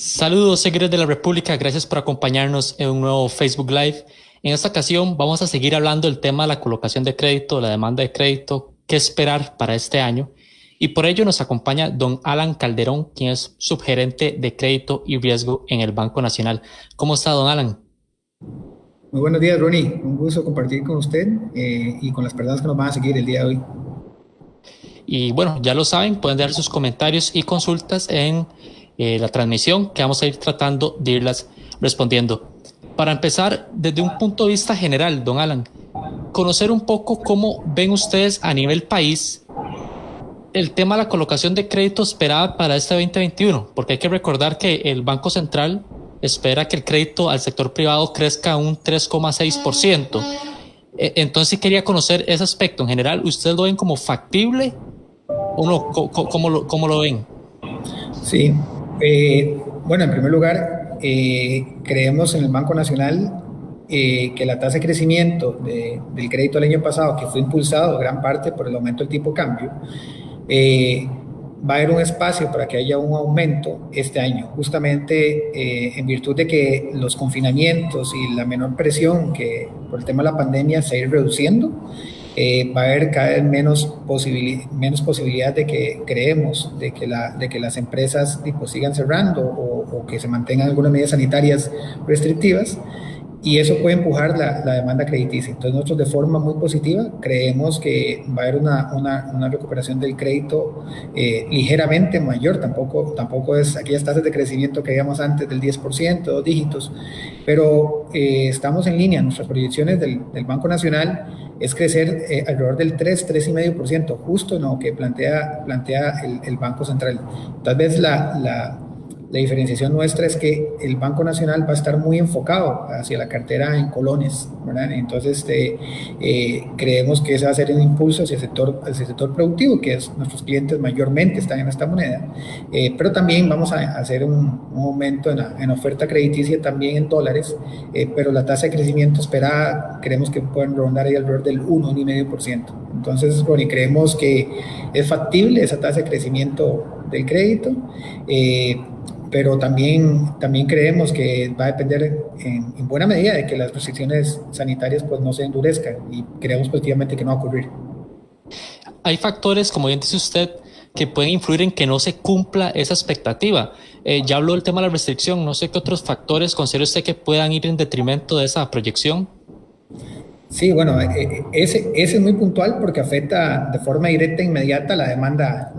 Saludos, seguidores de la República, gracias por acompañarnos en un nuevo Facebook Live. En esta ocasión vamos a seguir hablando del tema de la colocación de crédito, la demanda de crédito, qué esperar para este año. Y por ello nos acompaña don Alan Calderón, quien es subgerente de crédito y riesgo en el Banco Nacional. ¿Cómo está, don Alan? Muy buenos días, Ronnie. Un gusto compartir con usted y con las personas que nos van a seguir el día de hoy. Y bueno, ya lo saben, pueden dar sus comentarios y consultas en la transmisión, que vamos a ir tratando de irlas respondiendo. Para empezar, desde un punto de vista general, don Alan, conocer un poco cómo ven ustedes a nivel país el tema de la colocación de crédito esperada para este 2021, porque hay que recordar que el Banco Central espera que el crédito al sector privado crezca un 3,6%. Entonces sí quería conocer ese aspecto. En general, ¿ustedes lo ven como factible o no? ¿Cómo lo ven? Sí, bueno, en primer lugar, creemos en el Banco Nacional que la tasa de crecimiento del crédito del año pasado, que fue impulsado gran parte por el aumento del tipo de cambio, va a haber un espacio para que haya un aumento este año, justamente en virtud de que los confinamientos y la menor presión que por el tema de la pandemia se ha ido reduciendo. Va a haber cada vez menos posibilidad de que creemos de que las empresas pues, sigan cerrando o que se mantengan algunas medidas sanitarias restrictivas, y eso puede empujar la demanda crediticia. Entonces nosotros de forma muy positiva creemos que va a haber una recuperación del crédito ligeramente mayor, tampoco es aquellas tasas de crecimiento que habíamos antes del 10%, 2 dígitos, pero estamos en línea. Nuestras proyecciones del Banco Nacional es crecer alrededor del 3,5%, justo en lo que plantea el Banco Central. Tal vez la diferenciación nuestra es que el Banco Nacional va a estar muy enfocado hacia la cartera en colones, ¿verdad? Entonces creemos que ese va a ser un impulso hacia el sector productivo, que es, nuestros clientes mayormente están en esta moneda, pero también vamos a hacer un aumento en oferta crediticia también en dólares, pero la tasa de crecimiento esperada creemos que pueden rondar ahí alrededor del 1,5%. Entonces, Ronnie, creemos que es factible esa tasa de crecimiento del crédito, pero también creemos que va a depender en buena medida de que las restricciones sanitarias pues no se endurezcan, y creemos positivamente que no va a ocurrir. Hay factores, como bien dice usted, que pueden influir en que no se cumpla esa expectativa. Ya habló del tema de la restricción, no sé qué otros factores considera usted que puedan ir en detrimento de esa proyección. Sí, bueno, ese es muy puntual porque afecta de forma directa e inmediata la demanda.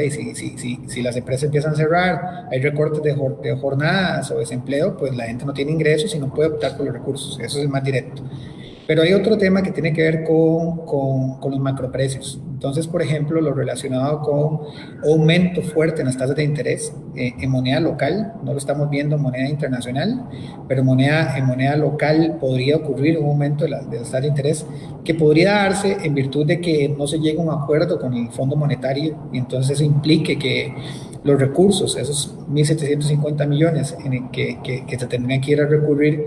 Y si las empresas empiezan a cerrar, hay recortes de jornadas o desempleo, pues la gente no tiene ingresos y no puede optar por los recursos. Eso es el más directo. Pero hay otro tema que tiene que ver con los macroprecios. Entonces, por ejemplo, lo relacionado con aumento fuerte en las tasas de interés en moneda local. No lo estamos viendo en moneda internacional, pero en moneda local podría ocurrir un aumento de las tasas de interés que podría darse en virtud de que no se llegue a un acuerdo con el Fondo Monetario, y entonces eso implique que los recursos, esos 1.750 millones que se tendrían que ir a recurrir,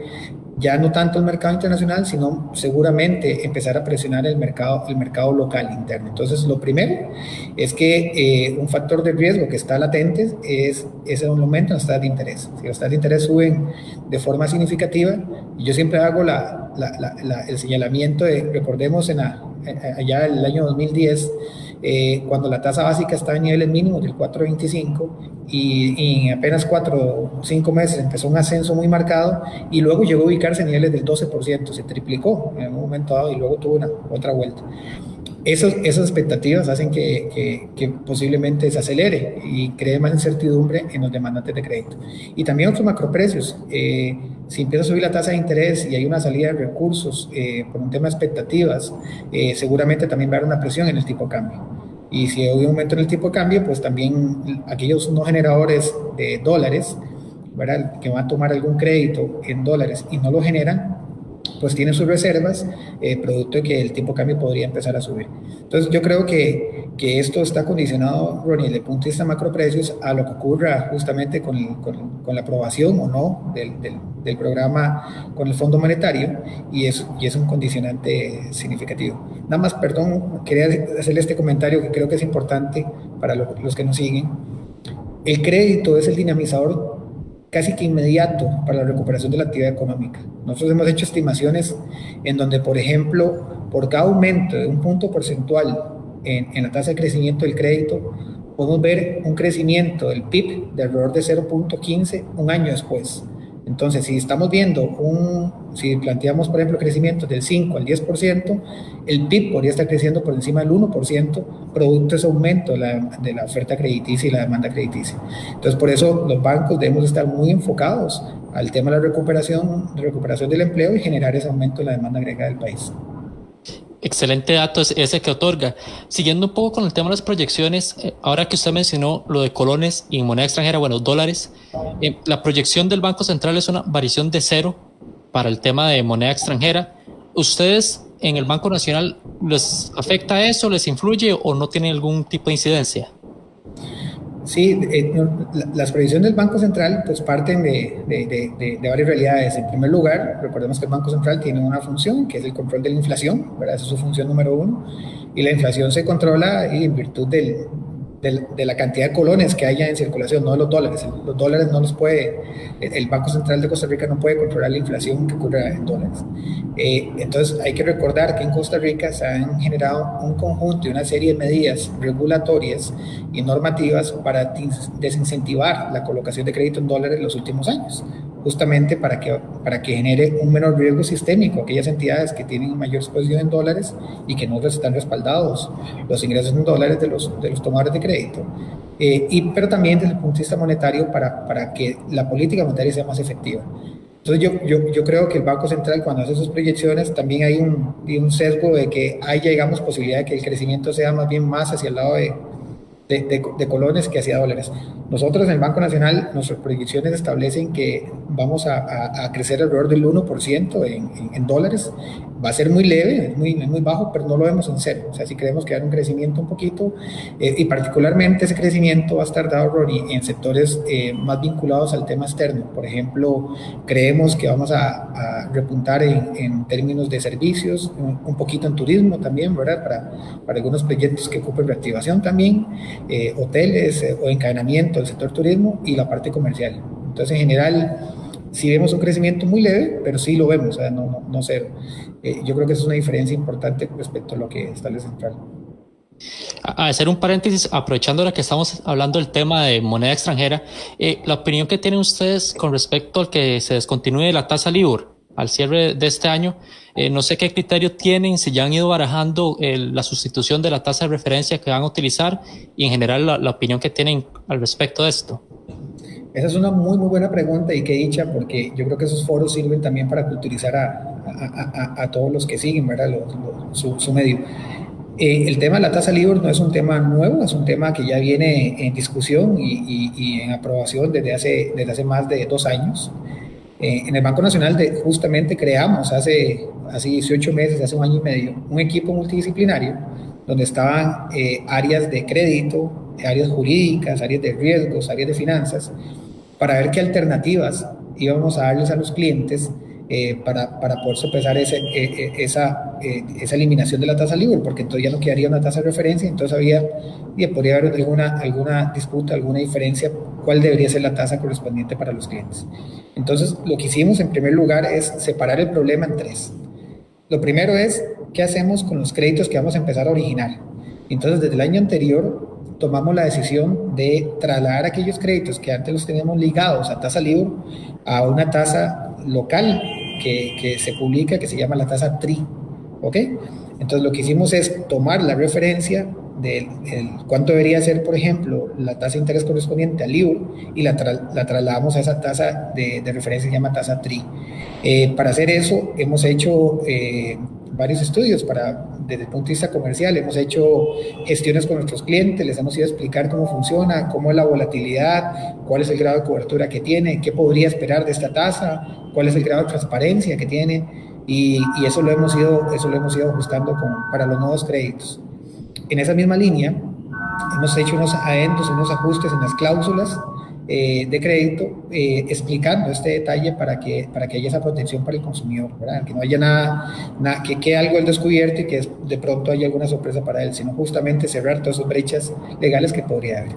ya no tanto el mercado internacional, sino seguramente empezar a presionar el mercado local interno. Entonces, lo primero es que un factor de riesgo que está latente es ese aumento en las tasas de interés. Si las tasas de interés suben de forma significativa, y yo siempre hago el señalamiento de, recordemos allá el año 2010, cuando la tasa básica estaba en niveles mínimos del 4,25, y en apenas 4 o 5 meses empezó un ascenso muy marcado, y luego llegó a ubicarse en niveles del 12%, se triplicó en un momento dado y luego tuvo otra vuelta. Esas expectativas hacen que posiblemente se acelere y cree más incertidumbre en los demandantes de crédito. Y también otros macroprecios. Si empieza a subir la tasa de interés y hay una salida de recursos por un tema de expectativas, seguramente también va a haber una presión en el tipo de cambio. Y si hay un aumento en el tipo de cambio, pues también aquellos no generadores de dólares, ¿verdad?, que van a tomar algún crédito en dólares y no lo generan, pues tienen sus reservas, producto de que el tipo de cambio podría empezar a subir. Entonces yo creo que esto está condicionado, Ronnie, desde el punto de vista macroprecios, a lo que ocurra justamente con la aprobación o no del programa con el Fondo Monetario, y es un condicionante significativo. Nada más, perdón, quería hacerle este comentario que creo que es importante para los que nos siguen. El crédito es el dinamizador casi que inmediato para la recuperación de la actividad económica. Nosotros hemos hecho estimaciones en donde, por ejemplo, por cada aumento de un punto porcentual en la tasa de crecimiento del crédito, podemos ver un crecimiento del PIB de alrededor de 0.15 un año después. Entonces, si estamos viendo si planteamos, por ejemplo, crecimiento del 5 al 10%, el PIB podría estar creciendo por encima del 1%, producto de ese aumento de la oferta crediticia y la demanda crediticia. Entonces, por eso los bancos debemos estar muy enfocados al tema de la recuperación del empleo y generar ese aumento en la demanda agregada del país. Excelente dato ese que otorga. Siguiendo un poco con el tema de las proyecciones, ahora que usted mencionó lo de colones y moneda extranjera, bueno, dólares, la proyección del Banco Central es una variación de 0 para el tema de moneda extranjera. ¿Ustedes en el Banco Nacional les afecta eso, les influye o no tienen algún tipo de incidencia? Sí, las previsiones del Banco Central pues parten de varias realidades. En primer lugar, recordemos que el Banco Central tiene una función que es el control de la inflación, ¿verdad? Esa es su función número uno, y la inflación se controla en virtud de la cantidad de colones que haya en circulación, no de los dólares. Los dólares no los puede, el Banco Central de Costa Rica no puede controlar la inflación que ocurre en dólares. Entonces hay que recordar que en Costa Rica se han generado un conjunto y una serie de medidas regulatorias y normativas para desincentivar la colocación de crédito en dólares en los últimos años, justamente para que genere un menor riesgo sistémico a aquellas entidades que tienen mayor exposición en dólares y que no están respaldados los ingresos en dólares de los tomadores de crédito. Pero también desde el punto de vista monetario para que la política monetaria sea más efectiva. Entonces yo creo que el Banco Central, cuando hace sus proyecciones, también hay un sesgo de que haya, digamos, posibilidad de que el crecimiento sea más bien más hacia el lado de colones que hacia dólares. Nosotros en el Banco Nacional, nuestras proyecciones establecen que vamos a crecer alrededor del 1% en dólares. Va a ser muy leve, es muy bajo, pero no lo vemos en cero. O sea, si creemos que hay un crecimiento un poquito, y particularmente ese crecimiento va a estar dado, Ronnie, en sectores más vinculados al tema externo. Por ejemplo, creemos que vamos a repuntar en términos de servicios, un poquito en turismo también, ¿verdad? Para algunos proyectos que ocupen reactivación también, hoteles o encadenamiento del sector turismo y la parte comercial. Entonces, en general, sí vemos un crecimiento muy leve, pero sí lo vemos, o sea, no cero. Yo creo que esa es una diferencia importante respecto a lo que establece Central. A hacer un paréntesis, aprovechando ahora que estamos hablando del tema de moneda extranjera, la opinión que tienen ustedes con respecto al que se descontinúe la tasa LIBOR al cierre de este año, no sé qué criterio tienen, si ya han ido barajando la sustitución de la tasa de referencia que van a utilizar y en general la opinión que tienen al respecto de esto. Esa es una muy buena pregunta y qué dicha, porque yo creo que esos foros sirven también para culturizar a todos los que siguen, ¿verdad? Su medio. El tema de la tasa LIBOR no es un tema nuevo, es un tema que ya viene en discusión y en aprobación desde hace más de 2 años. En el Banco Nacional justamente creamos hace 18 meses, hace 1 año y medio, un equipo multidisciplinario donde estaban áreas de crédito, áreas jurídicas, áreas de riesgos, áreas de finanzas, para ver qué alternativas íbamos a darles a los clientes para poder sopesar esa eliminación de la tasa LIBOR, porque entonces ya no quedaría una tasa de referencia, entonces podría haber alguna disputa, alguna diferencia, cuál debería ser la tasa correspondiente para los clientes. Entonces, lo que hicimos en primer lugar es separar el problema en 3. Lo primero es, ¿qué hacemos con los créditos que vamos a empezar a originar? Entonces, desde el año anterior, tomamos la decisión de trasladar aquellos créditos que antes los teníamos ligados a tasa LIBOR a una tasa local que se publica, que se llama la tasa TRI, ¿ok? Entonces, lo que hicimos es tomar la referencia de cuánto debería ser, por ejemplo, la tasa de interés correspondiente al LIBOR y la trasladamos a esa tasa de referencia que se llama tasa TRI. Para hacer eso, hemos hecho varios estudios desde el punto de vista comercial, hemos hecho gestiones con nuestros clientes, les hemos ido a explicar cómo funciona, cómo es la volatilidad, cuál es el grado de cobertura que tiene, qué podría esperar de esta tasa, cuál es el grado de transparencia que tiene, y eso lo hemos ido ajustando para los nuevos créditos. En esa misma línea, hemos hecho unos adendos, unos ajustes en las cláusulas de crédito, explicando este detalle para que haya esa protección para el consumidor, ¿verdad? Que no haya nada que quede algo al descubierto y que de pronto haya alguna sorpresa para él, sino justamente cerrar todas esas brechas legales que podría haber.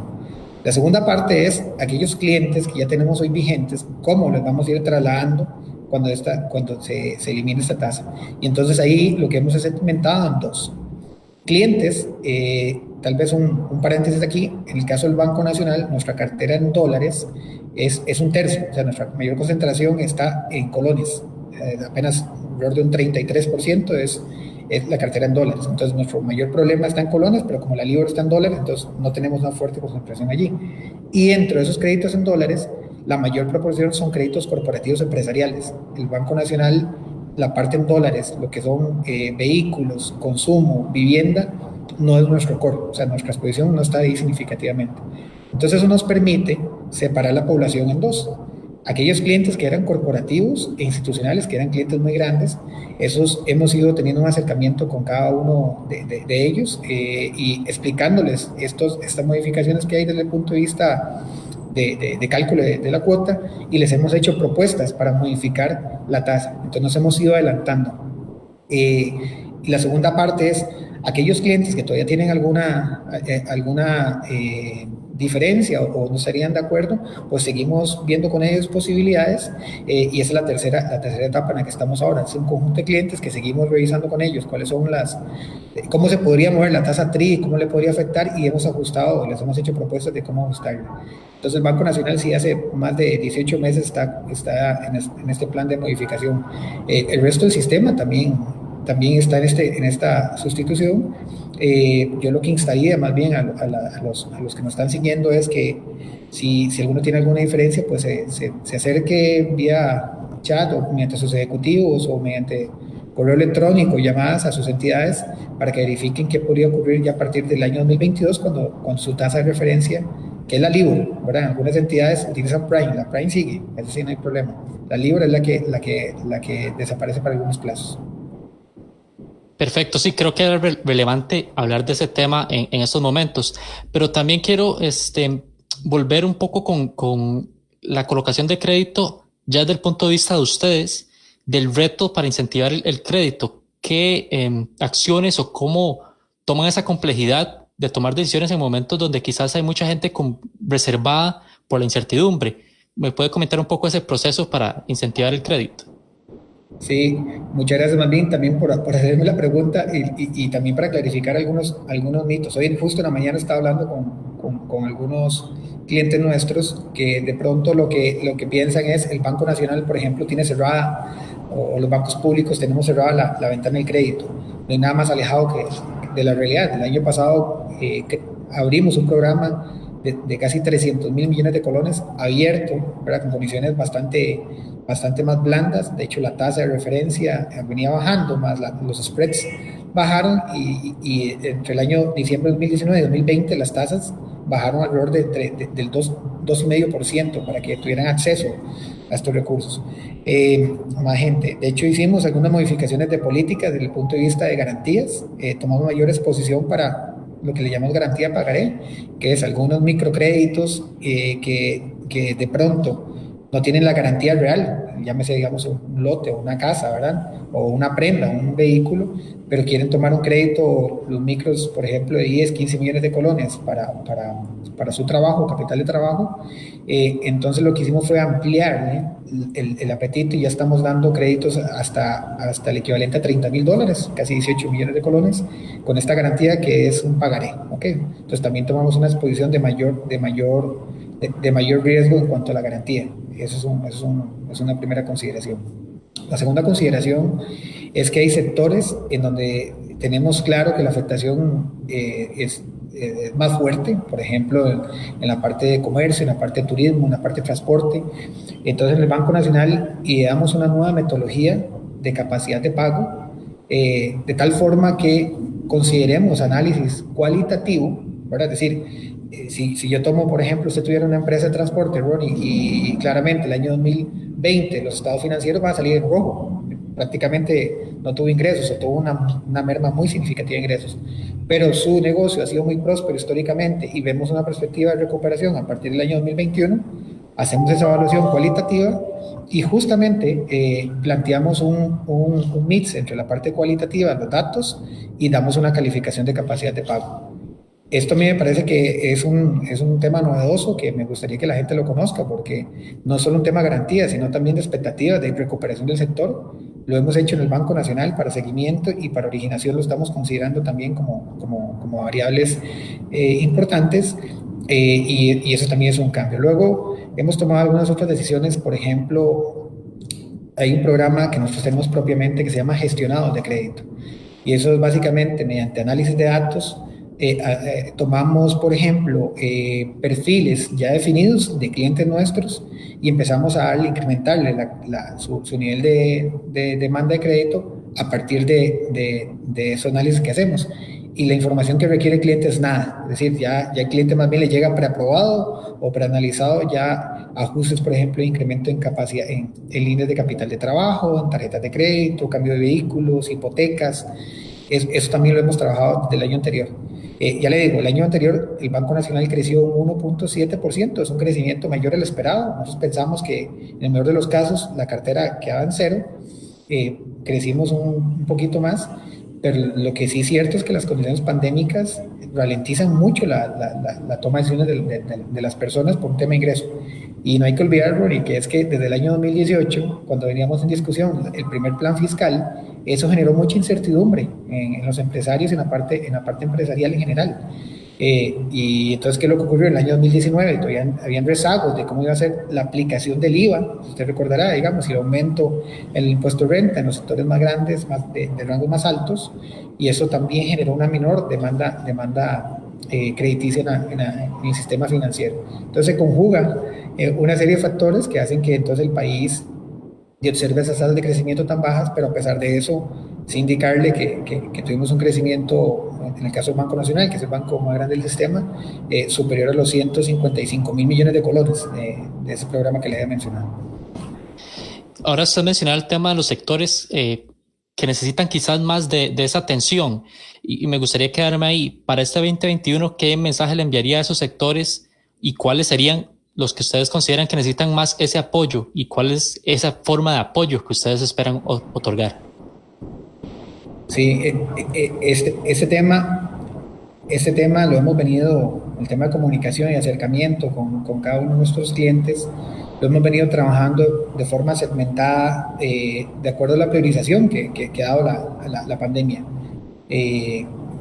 La segunda parte es aquellos clientes que ya tenemos hoy vigentes, cómo les vamos a ir trasladando cuando se elimine esta tasa. Y entonces ahí lo que hemos segmentado en dos. Clientes, tal vez un paréntesis aquí, en el caso del Banco Nacional, nuestra cartera en dólares es un tercio, o sea, nuestra mayor concentración está en colones, apenas alrededor de un 33% es la cartera en dólares. Entonces, nuestro mayor problema está en colones, pero como la libra está en dólares, entonces no tenemos una fuerte concentración allí. Y dentro de esos créditos en dólares, la mayor proporción son créditos corporativos empresariales. El Banco Nacional, la parte en dólares, lo que son vehículos, consumo, vivienda, no es nuestro core, o sea, nuestra exposición no está ahí significativamente. Entonces eso nos permite separar la población en dos. Aquellos clientes que eran corporativos e institucionales, que eran clientes muy grandes, esos hemos ido teniendo un acercamiento con cada uno de ellos y explicándoles estas modificaciones que hay desde el punto de vista de cálculo de la cuota, y les hemos hecho propuestas para modificar la tasa. Entonces nos hemos ido adelantando. Y la segunda parte es aquellos clientes que todavía tienen alguna diferencia o no estarían de acuerdo, pues seguimos viendo con ellos posibilidades y esa es la tercera etapa en la que estamos ahora. Es un conjunto de clientes que seguimos revisando con ellos cuáles son cómo se podría mover la tasa TRI, cómo le podría afectar, y hemos ajustado, les hemos hecho propuestas de cómo ajustarla. Entonces el Banco Nacional sí hace más de 18 meses está en este plan de modificación. El resto del sistema también está en esta sustitución. Yo lo que instaría más bien a los que nos están siguiendo es que si alguno tiene alguna diferencia, pues se acerque vía chat o mediante sus ejecutivos o mediante correo electrónico, llamadas a sus entidades para que verifiquen qué podría ocurrir ya a partir del año 2022 con su tasa de referencia, que es la LIBOR, ¿verdad? Algunas entidades utilizan Prime, la Prime sigue, eso sí no hay problema. La LIBOR es la que desaparece para algunos plazos. Perfecto, sí, creo que es relevante hablar de ese tema en estos momentos, pero también quiero volver un poco con la colocación de crédito ya desde el punto de vista de ustedes, del reto para incentivar el crédito. ¿Qué acciones o cómo toman esa complejidad de tomar decisiones en momentos donde quizás hay mucha gente reservada por la incertidumbre? ¿Me puede comentar un poco ese proceso para incentivar el crédito? Sí, muchas gracias Malvin también por hacerme la pregunta y también para clarificar algunos mitos. Hoy justo en la mañana estaba hablando con algunos clientes nuestros que de pronto lo que piensan es el Banco Nacional, por ejemplo, tiene cerrada, o los bancos públicos tenemos cerrada la ventana del crédito. No hay nada más alejado de la realidad. El año pasado abrimos un programa de casi 300 mil millones de colones abierto, ¿verdad? Con condiciones bastante más blandas. De hecho, la tasa de referencia venía bajando, más los spreads bajaron y entre el año diciembre de 2019 y 2020 las tasas bajaron alrededor del 2,5% para que tuvieran acceso a estos recursos. Más gente. De hecho, hicimos algunas modificaciones de política desde el punto de vista de garantías. Tomamos mayor exposición para lo que le llamamos garantía pagaré, que es algunos microcréditos que de pronto no tienen la garantía real, llámese, digamos, un lote o una casa, ¿verdad? O una prenda, un vehículo, pero quieren tomar un crédito, los micros, por ejemplo, de 10, 15 millones de colones para su trabajo, capital de trabajo. Entonces lo que hicimos fue ampliar el apetito y ya estamos dando créditos hasta el equivalente a $30,000, casi 18 millones de colones, con esta garantía que es un pagaré, ¿ok? Entonces también tomamos una exposición de mayor riesgo en cuanto a la garantía. Eso es una primera consideración. La segunda consideración es que hay sectores en donde tenemos claro que la afectación es más fuerte, por ejemplo, en la parte de comercio, en la parte de turismo, en la parte de transporte. Entonces, en el Banco Nacional ideamos una nueva metodología de capacidad de pago, de tal forma que consideremos análisis cualitativo, ¿verdad? Es decir, si yo tomo, por ejemplo, usted tuviera una empresa de transporte, Ronnie, y claramente el año 2020 los estados financieros van a salir en rojo, prácticamente no tuvo ingresos o tuvo una merma muy significativa de ingresos, pero su negocio ha sido muy próspero históricamente y vemos una perspectiva de recuperación a partir del año 2021, hacemos esa evaluación cualitativa y justamente planteamos un mix entre la parte cualitativa, los datos, y damos una calificación de capacidad de pago. Esto a mí me parece que es un tema novedoso que me gustaría que la gente lo conozca, porque no es solo un tema de garantía, sino también de expectativas de recuperación del sector. Lo hemos hecho en el Banco Nacional para seguimiento y para originación lo estamos considerando también como variables importantes, y eso también es un cambio. Luego hemos tomado algunas otras decisiones, por ejemplo, hay un programa que nosotros tenemos propiamente que se llama gestionados de crédito. Y eso es básicamente mediante análisis de datos. Tomamos, por ejemplo, perfiles ya definidos de clientes nuestros y empezamos a darle, incrementarle su nivel de demanda de crédito a partir de esos análisis que hacemos. Y la información que requiere el cliente es nada. Es decir, ya el cliente más bien le llega preaprobado o preanalizado ya ajustes, por ejemplo, incremento en capacidad, en líneas de capital de trabajo, en tarjetas de crédito, cambio de vehículos, hipotecas. Eso también lo hemos trabajado del año anterior. Ya le digo, el año anterior el Banco Nacional creció un 1.7%, es un crecimiento mayor al esperado. Nosotros pensamos que en el mejor de los casos la cartera quedaba en cero, crecimos un poquito más, pero lo que sí es cierto es que las condiciones pandémicas ralentizan mucho la toma de decisiones de las personas por un tema de ingreso. Y no hay que olvidar, Rory, que es que desde el año 2018, cuando veníamos en discusión el primer plan fiscal, eso generó mucha incertidumbre en los empresarios y en la parte empresarial en general. Y entonces, ¿qué es lo que ocurrió en el año 2019? Todavía habían rezagos de cómo iba a ser la aplicación del IVA. Usted recordará, digamos, el aumento en el impuesto de renta en los sectores más grandes, de rangos más altos, y eso también generó una menor demanda crediticia en el sistema financiero. Entonces se conjuga una serie de factores que hacen que entonces el país observe esas tasas de crecimiento tan bajas, pero a pesar de eso, sin indicarle que tuvimos un crecimiento, en el caso del Banco Nacional, que es el banco más grande del sistema, superior a los 155.000 millones de colones de ese programa que le había mencionado. Ahora usted mencionaba el tema de los sectores que necesitan quizás más de esa atención, y me gustaría quedarme ahí. Para este 2021, ¿qué mensaje le enviaría a esos sectores y cuáles serían los que ustedes consideran que necesitan más ese apoyo y cuál es esa forma de apoyo que ustedes esperan otorgar? Sí, ese tema lo hemos venido, el tema de comunicación y acercamiento con cada uno de nuestros clientes, lo hemos venido trabajando de forma segmentada, de acuerdo a la priorización que ha dado la pandemia.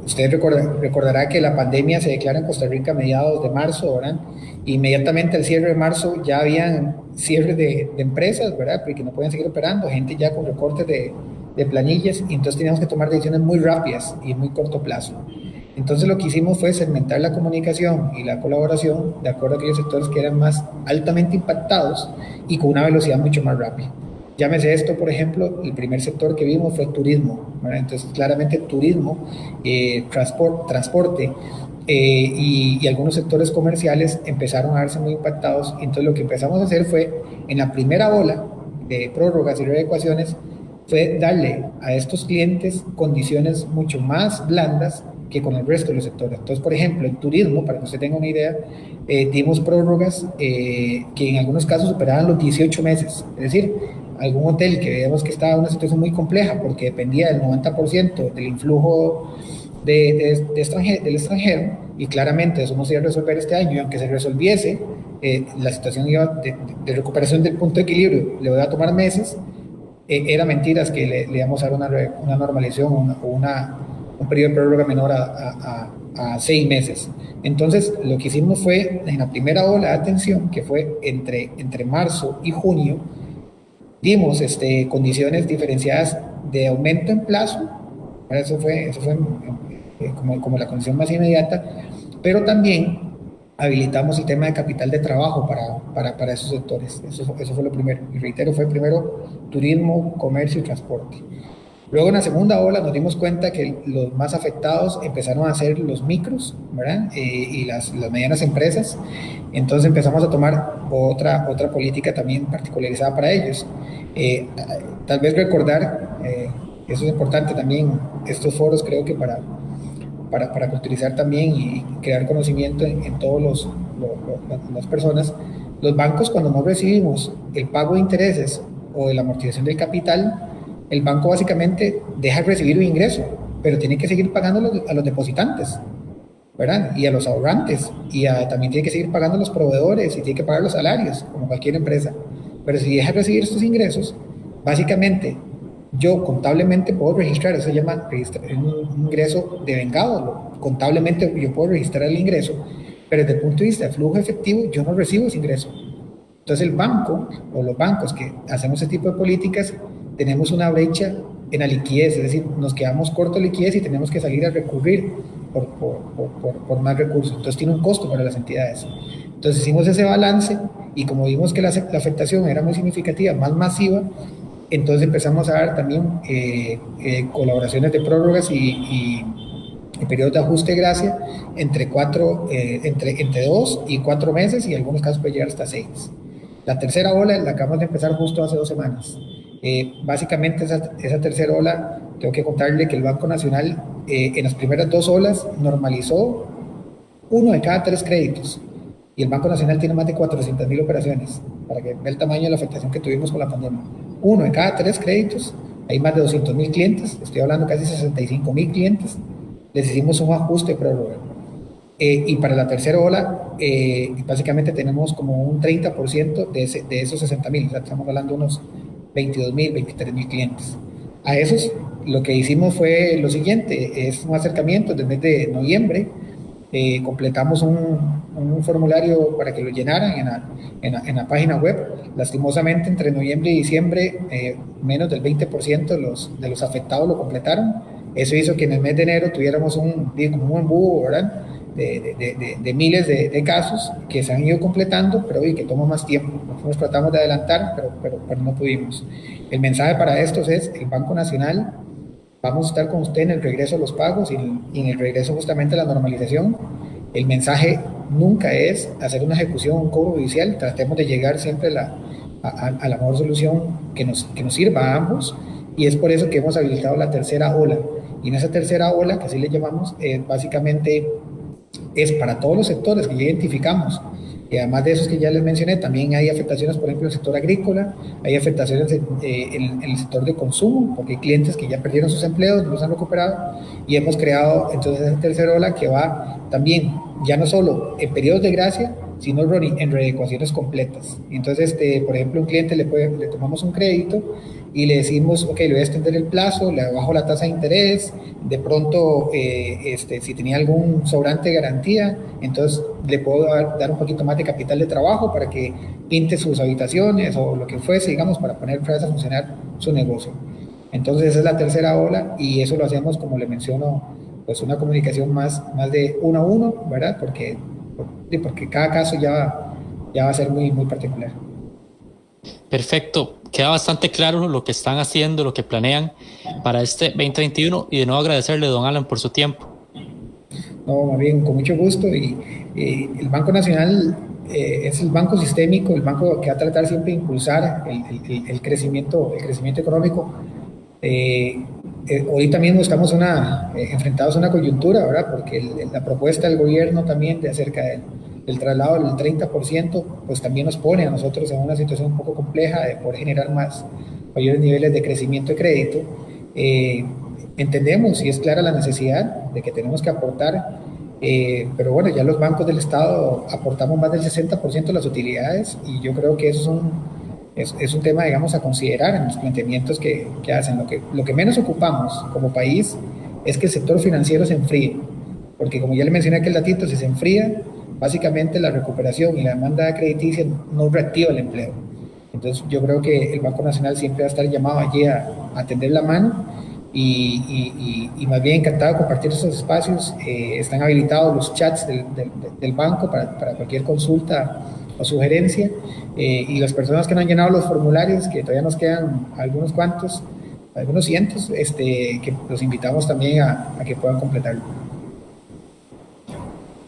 Usted recordará que la pandemia se declara en Costa Rica a mediados de marzo, ¿verdad? Inmediatamente al cierre de marzo ya habían cierres de empresas, ¿verdad? Porque no pueden seguir operando, gente ya con recortes de planillas, y entonces teníamos que tomar decisiones muy rápidas y muy corto plazo. Entonces lo que hicimos fue segmentar la comunicación y la colaboración de acuerdo a aquellos sectores que eran más altamente impactados y con una velocidad mucho más rápida. Llámese esto, por ejemplo, el primer sector que vimos fue turismo, ¿verdad? Entonces claramente turismo, transporte y algunos sectores comerciales empezaron a verse muy impactados. Entonces lo que empezamos a hacer fue, en la primera ola de prórrogas y readecuaciones, fue darle a estos clientes condiciones mucho más blandas que con el resto de los sectores. Entonces, por ejemplo, en turismo, para que usted tenga una idea, dimos prórrogas que en algunos casos superaban los 18 meses. Es decir, algún hotel que veíamos que estaba en una situación muy compleja porque dependía del 90% del influjo del extranjero, y claramente eso no se iba a resolver este año, y aunque se resolviese, la situación iba de recuperación del punto de equilibrio le va a tomar meses. Era mentiras que le íbamos a dar una normalización o un periodo de prórroga menor a 6 meses. Entonces, lo que hicimos fue, en la primera ola de atención, que fue entre marzo y junio, dimos condiciones diferenciadas de aumento en plazo. Eso fue como la condición más inmediata, pero también habilitamos el tema de capital de trabajo para esos sectores. Eso fue lo primero. Y reitero, fue primero turismo, comercio y transporte. Luego, en la segunda ola, nos dimos cuenta que los más afectados empezaron a ser los micros, ¿verdad? Y las medianas empresas. Entonces empezamos a tomar otra política también particularizada para ellos. Tal vez recordar, eso es importante también, estos foros creo que para culturizar también y crear conocimiento en todas las personas. Los bancos, cuando no recibimos el pago de intereses o de la amortización del capital, el banco básicamente deja de recibir un ingreso, pero tiene que seguir pagando a los depositantes. ¿verdad? Y a los ahorrantes, también tiene que seguir pagando a los proveedores y tiene que pagar los salarios, como cualquier empresa. Pero si deja de recibir estos ingresos, básicamente yo contablemente puedo registrar, eso se llama un ingreso devengado, contablemente yo puedo registrar el ingreso, pero desde el punto de vista de flujo efectivo yo no recibo ese ingreso. Entonces el banco o los bancos que hacemos ese tipo de políticas tenemos una brecha en la liquidez, es decir, nos quedamos cortos de liquidez y tenemos que salir a recurrir por más recursos. Entonces tiene un costo para las entidades. Entonces hicimos ese balance y como vimos que la afectación era muy significativa, más masiva, entonces empezamos a dar también colaboraciones de prórrogas y periodos de ajuste de gracia entre 2 y 4 meses y en algunos casos puede llegar hasta 6. La tercera ola la acabamos de empezar justo hace 2 semanas. Básicamente esa tercera ola, tengo que contarle que el Banco Nacional en las primeras 2 olas normalizó 1 de cada 3 créditos y el Banco Nacional tiene más de 400,000 operaciones para que vea el tamaño de la afectación que tuvimos con la pandemia. 1 de cada 3 créditos, hay más de 200,000 clientes, estoy hablando casi 65,000 clientes, les hicimos un ajuste prórroga. Y para la tercera ola, básicamente tenemos como un 30% de esos 60,000, o sea, estamos hablando de unos 22,000, 23,000 clientes. A esos lo que hicimos fue lo siguiente, es un acercamiento desde el mes de noviembre, completamos un formulario para que lo llenaran en la página web. Lastimosamente entre noviembre y diciembre menos del 20% de los afectados lo completaron. Eso hizo que en el mes de enero tuviéramos un embudo, ¿verdad?, de miles de casos que se han ido completando, pero que toma más tiempo. Nosotros tratamos de adelantar, pero no pudimos. El mensaje para estos es: el Banco Nacional, vamos a estar con usted en el regreso a los pagos y en el regreso justamente a la normalización. El mensaje nunca es hacer una ejecución, un cobro judicial. Tratemos de llegar siempre a la mejor solución que nos sirva a ambos, y es por eso que hemos habilitado la tercera ola. Y en esa tercera ola, que así le llamamos, básicamente es para todos los sectores que ya identificamos. Y además de esos que ya les mencioné, también hay afectaciones, por ejemplo, en el sector agrícola, hay afectaciones en el sector de consumo, porque hay clientes que ya perdieron sus empleos, no los han recuperado, y hemos creado entonces esa tercera ola que va también, ya no solo en periodos de gracia, sino en reecuaciones completas. Entonces, por ejemplo, un cliente le tomamos un crédito y le decimos, ok, le voy a extender el plazo, le bajo la tasa de interés, de pronto, si tenía algún sobrante de garantía, entonces le puedo dar un poquito más de capital de trabajo para que pinte sus habitaciones o lo que fuese, digamos, para poner otra vez a funcionar su negocio. Entonces esa es la tercera ola y eso lo hacemos, como le menciono, pues una comunicación más de 1 a 1, ¿verdad? Porque cada caso ya va a ser muy, muy particular. Perfecto, queda bastante claro lo que están haciendo, lo que planean para este 2021 y de nuevo agradecerle, don Alan, por su tiempo. No, más bien, con mucho gusto. Y el Banco Nacional es el banco sistémico, el banco que va a tratar siempre de impulsar el crecimiento económico. Hoy también estamos enfrentados a una coyuntura, ¿verdad? Porque la propuesta del gobierno también de acerca del traslado del 30%, pues también nos pone a nosotros en una situación un poco compleja de poder generar mayores niveles de crecimiento de crédito. Entendemos y es clara la necesidad de que tenemos que aportar, pero bueno, ya los bancos del Estado aportamos más del 60% de las utilidades y yo creo que eso es un tema, digamos, a considerar en los planteamientos que hacen. Lo que menos ocupamos como país es que el sector financiero se enfríe, porque como ya le mencioné aquel datito, si se enfría, básicamente la recuperación y la demanda crediticia no reactiva el empleo. Entonces yo creo que el Banco Nacional siempre va a estar llamado allí a tender la mano y más bien encantado de compartir esos espacios. Están habilitados los chats del banco para cualquier consulta o sugerencia, y las personas que no han llenado los formularios, que todavía nos quedan algunos cientos, que los invitamos también a que puedan completarlo.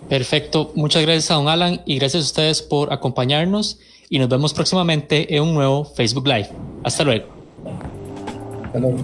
Perfecto, muchas gracias a don Alan y gracias a ustedes por acompañarnos y nos vemos próximamente en un nuevo Facebook Live. Hasta luego. Hasta luego.